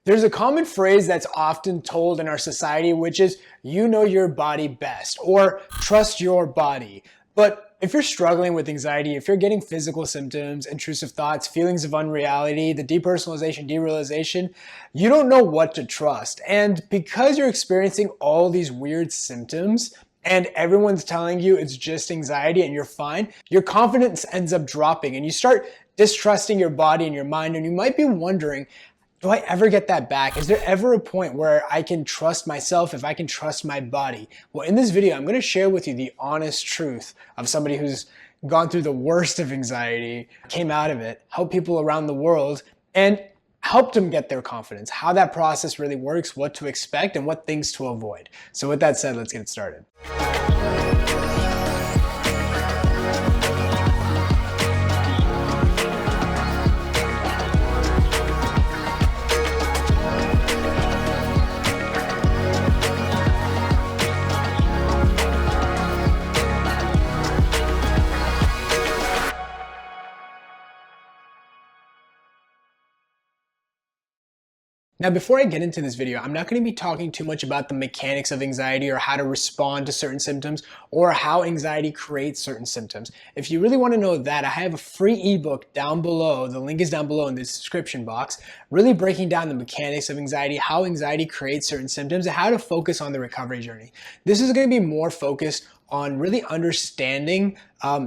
There's a common phrase that's often told in our society, which is, you know your body best, or trust your body. But if you're struggling with anxiety, if you're getting physical symptoms, intrusive thoughts, feelings of unreality, the depersonalization, derealization, you don't know what to trust. And because you're experiencing all these weird symptoms, and everyone's telling you it's just anxiety and you're fine, your confidence ends up dropping and you start distrusting your body and your mind, and you might be wondering, do I ever get that back? Is there ever a point where I can trust myself, if I can trust my body? Well, in this video, I'm gonna share with you the honest truth of somebody who's gone through the worst of anxiety, came out of it, helped people around the world, and helped them get their confidence, how that process really works, what to expect, and what things to avoid. So with that said, let's get started. Now, before I get into this video, I'm not going to be talking too much about the mechanics of anxiety or how to respond to certain symptoms or how anxiety creates certain symptoms. If you really want to know that, I have a free ebook down below. The link is down below in the description box, really breaking down the mechanics of anxiety, how anxiety creates certain symptoms, and how to focus on the recovery journey. This is going to be more focused on really understanding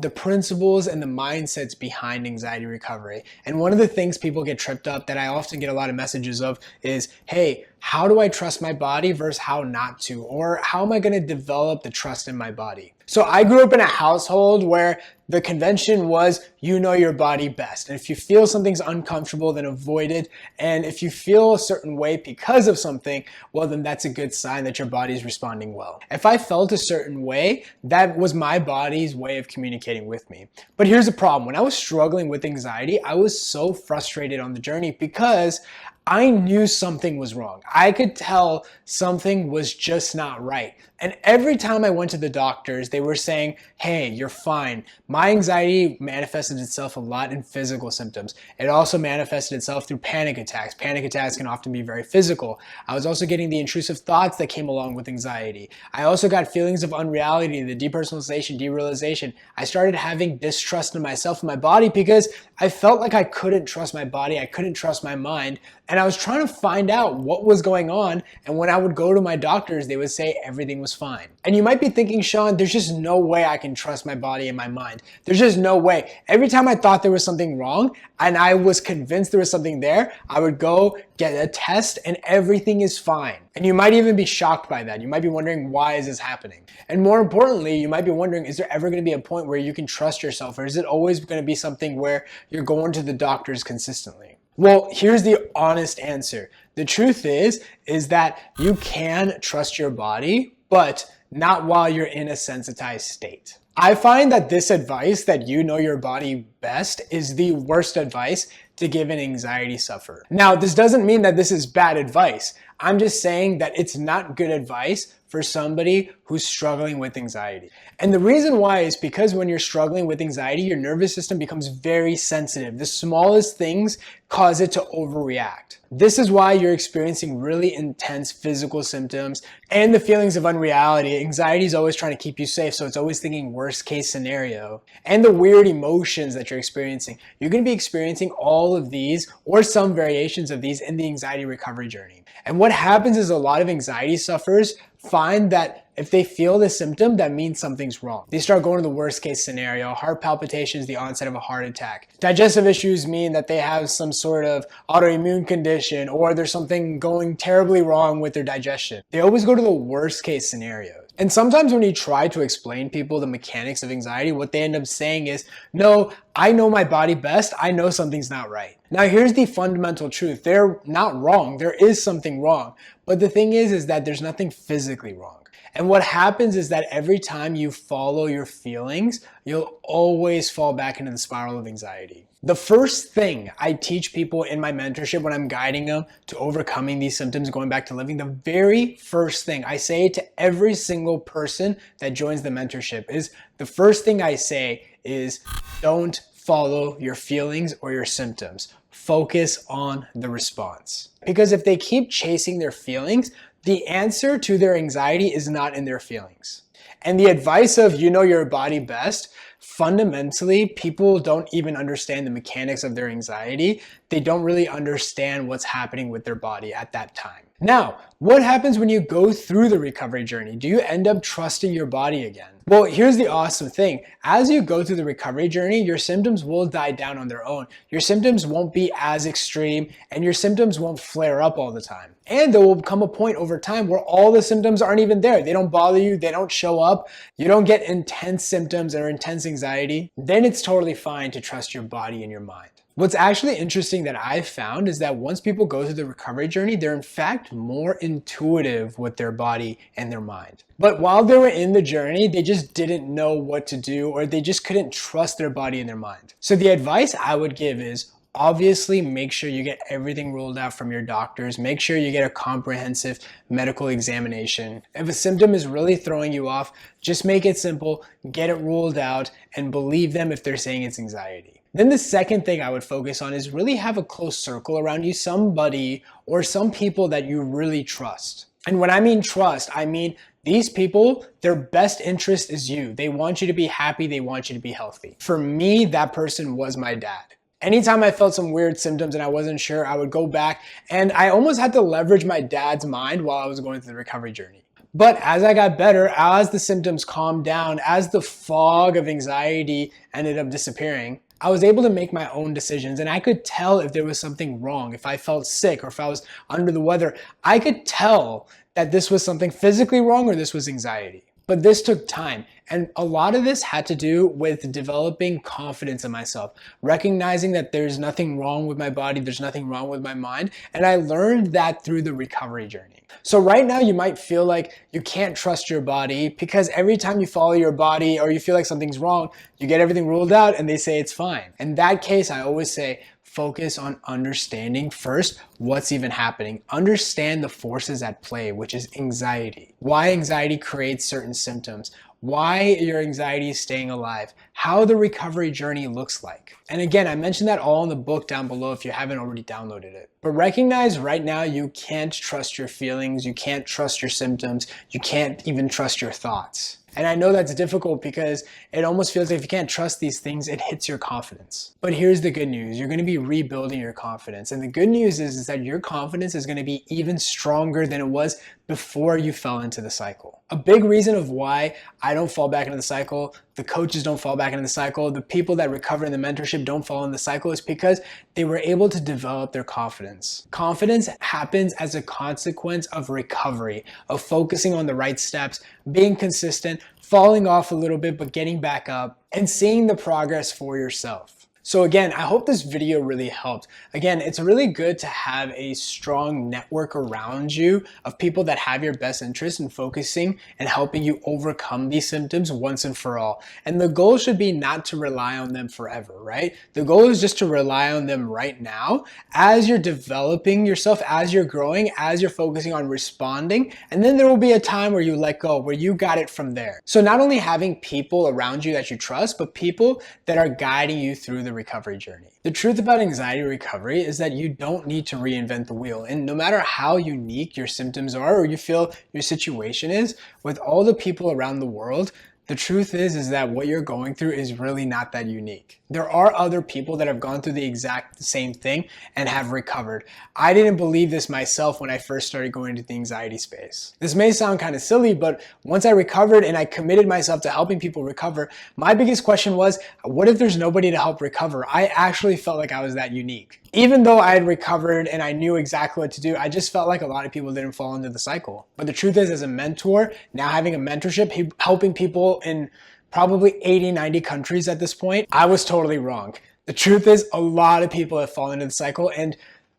the principles and the mindsets behind anxiety recovery. And one of the things people get tripped up that I often get a lot of messages of is, hey, how do I trust my body versus how not to? Or how am I going to develop the trust in my body? So I grew up in a household where the convention was, you know your body best. And if you feel something's uncomfortable, then avoid it. And if you feel a certain way because of something, well, then that's a good sign that your body is responding well. If I felt a certain way, that was my body's way of communicating with me. But here's the problem. When I was struggling with anxiety, I was so frustrated on the journey because I knew something was wrong. I could tell something was just not right. And every time I went to the doctors, they were saying, hey, you're fine. My anxiety manifested itself a lot in physical symptoms. It also manifested itself through panic attacks. Panic attacks can often be very physical. I was also getting the intrusive thoughts that came along with anxiety. I also got feelings of unreality, the depersonalization, derealization. I started having distrust in myself and my body because I felt like I couldn't trust my body. I couldn't trust my mind. And I was trying to find out what was going on. And when I would go to my doctors, they would say everything was fine. And you might be thinking, Shaan, there's just no way I can trust my body and my mind. There's just no way. Every time I thought there was something wrong and I was convinced there was something there, I would go get a test and everything is fine. And you might even be shocked by that. You might be wondering, why is this happening? And more importantly, you might be wondering, is there ever going to be a point where you can trust yourself, or is it always going to be something where you're going to the doctors consistently? Well, here's the honest answer. The truth is that you can trust your body, but not while you're in a sensitized state. I find that this advice, that you know your body best, is the worst advice to give an anxiety sufferer. Now, this doesn't mean that this is bad advice. I'm just saying that it's not good advice for somebody who's struggling with anxiety. And the reason why is because when you're struggling with anxiety, your nervous system becomes very sensitive. The smallest things cause it to overreact. This is why you're experiencing really intense physical symptoms and the feelings of unreality. Anxiety is always trying to keep you safe, so it's always thinking worst case scenario. And the weird emotions that you're experiencing. You're going to be experiencing all of these or some variations of these in the anxiety recovery journey. And what happens is a lot of anxiety sufferers find that if they feel the symptom, that means something's wrong. They start going to the worst case scenario. Heart palpitations, the onset of a heart attack. Digestive issues mean that they have some sort of autoimmune condition, or there's something going terribly wrong with their digestion. They always go to the worst case scenario. And sometimes when you try to explain people the mechanics of anxiety, what they end up saying is, no, I know my body best. I know something's not right. Now, here's the fundamental truth. They're not wrong. There is something wrong. But the thing is that there's nothing physically wrong. And what happens is that every time you follow your feelings, you'll always fall back into the spiral of anxiety. The first thing I teach people in my mentorship when I'm guiding them to overcoming these symptoms, going back to living, the very first thing I say to every single person that joins the mentorship is, the first thing I say is, don't follow your feelings or your symptoms. focus on the response. Because if they keep chasing their feelings, the answer to their anxiety is not in their feelings. And the advice of you know your body best, fundamentally, people don't even understand the mechanics of their anxiety. They don't really understand what's happening with their body at that time. Now, what happens when you go through the recovery journey? Do you end up trusting your body again? Well, here's the awesome thing. As you go through the recovery journey, your symptoms will die down on their own. Your symptoms won't be as extreme and your symptoms won't flare up all the time. And there will come a point over time where all the symptoms aren't even there. They don't bother you. They don't show up. You don't get intense symptoms or intense anxiety. Then it's totally fine to trust your body and your mind. What's actually interesting that I've found is that once people go through the recovery journey, they're in fact more intuitive with their body and their mind. But while they were in the journey, they just didn't know what to do, or they just couldn't trust their body and their mind. So the advice I would give is obviously make sure you get everything ruled out from your doctors. Make sure you get a comprehensive medical examination. If a symptom is really throwing you off, just make it simple, get it ruled out, and believe them if they're saying it's anxiety. Then the second thing I would focus on is really have a close circle around you, somebody or some people that you really trust. And when I mean trust, I mean these people, their best interest is you. They want you to be happy. They want you to be healthy. For me, that person was my dad. Anytime I felt some weird symptoms and I wasn't sure, I would go back and I almost had to leverage my dad's mind while I was going through the recovery journey. But as I got better, as the symptoms calmed down, as the fog of anxiety ended up disappearing, I was able to make my own decisions and I could tell if there was something wrong. If I felt sick or if I was under the weather, I could tell that this was something physically wrong or this was anxiety. But this took time. And a lot of this had to do with developing confidence in myself, recognizing that there's nothing wrong with my body, there's nothing wrong with my mind. And I learned that through the recovery journey. So right now you might feel like you can't trust your body because every time you follow your body or you feel like something's wrong, you get everything ruled out and they say it's fine. In that case, I always say, focus on understanding first what's even happening. Understand the forces at play, which is anxiety. Why anxiety creates certain symptoms. Why your anxiety is staying alive. How the recovery journey looks like. And again, I mentioned that all in the book down below if you haven't already downloaded it. But recognize right now you can't trust your feelings. You can't trust your symptoms. You can't even trust your thoughts. And I know that's difficult because it almost feels like if you can't trust these things, it hits your confidence. But here's the good news. You're going to be rebuilding your confidence. And the good news is that your confidence is going to be even stronger than it was before you fell into the cycle. A big reason of why I don't fall back into the cycle, the coaches don't fall back into the cycle, the people that recover in the mentorship don't fall in the cycle is because they were able to develop their confidence. Confidence happens as a consequence of recovery, of focusing on the right steps, being consistent, falling off a little bit, but getting back up and seeing the progress for yourself. So again, I hope this video really helped. Again, it's really good to have a strong network around you of people that have your best interest in focusing and helping you overcome these symptoms once and for all. And the goal should be not to rely on them forever, right? The goal is just to rely on them right now as you're developing yourself, as you're growing, as you're focusing on responding. And then there will be a time where you let go, where you got it from there. So not only having people around you that you trust, but people that are guiding you through the recovery journey. The truth about anxiety recovery is that you don't need to reinvent the wheel. And no matter how unique your symptoms are or you feel your situation is, with all the people around the world, the truth is that what you're going through is really not that unique. There are other people that have gone through the exact same thing and have recovered. I didn't believe this myself when I first started going into the anxiety space. This may sound kind of silly, but once I recovered and I committed myself to helping people recover, my biggest question was, what if there's nobody to help recover? I actually felt like I was that unique. Even though I had recovered and I knew exactly what to do, I just felt like a lot of people didn't fall into the cycle. But the truth is, as a mentor, now having a mentorship, helping people in probably 80, 90 countries at this point, I was totally wrong. The truth is, a lot of people have fallen into the cycle and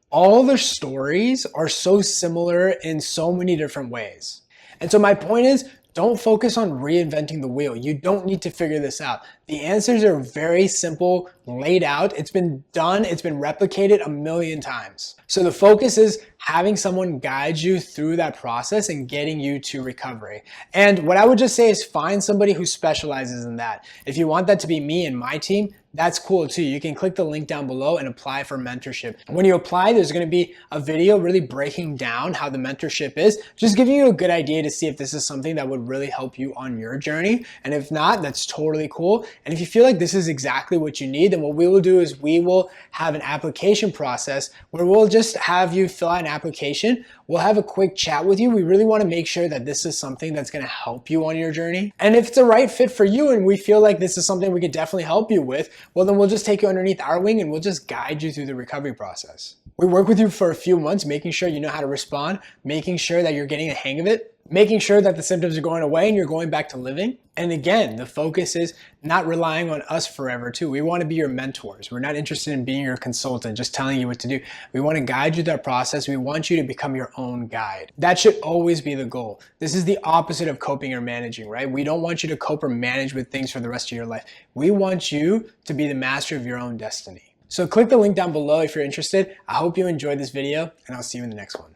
all their stories are so similar in so many different ways. And so my point is, don't focus on reinventing the wheel. You don't need to figure this out. The answers are very simple, laid out. It's been done. It's been replicated a million times. So the focus is having someone guide you through that process and getting you to recovery. And what I would just say is find somebody who specializes in that. If you want that to be me and my team, that's cool too. You can click the link down below and apply for mentorship. When you apply, there's gonna be a video really breaking down how the mentorship is, just giving you a good idea to see if this is something that would really help you on your journey. And if not, that's totally cool. And if you feel like this is exactly what you need, then what we will do is we will have an application process where we'll just have you fill out an application. We'll have a quick chat with you. We really wanna make sure that this is something that's gonna help you on your journey. And if it's a right fit for you and we feel like this is something we could definitely help you with, well, then we'll just take you underneath our wing and we'll just guide you through the recovery process. We work with you for a few months, making sure you know how to respond, making sure that you're getting a hang of it, making sure that the symptoms are going away and you're going back to living. And again, the focus is not relying on us forever too. We want to be your mentors. We're not interested in being your consultant, just telling you what to do. We want to guide you through that process. We want you to become your own guide. That should always be the goal. This is the opposite of coping or managing, right? We don't want you to cope or manage with things for the rest of your life. We want you to be the master of your own destiny. So click the link down below if you're interested. I hope you enjoyed this video and I'll see you in the next one.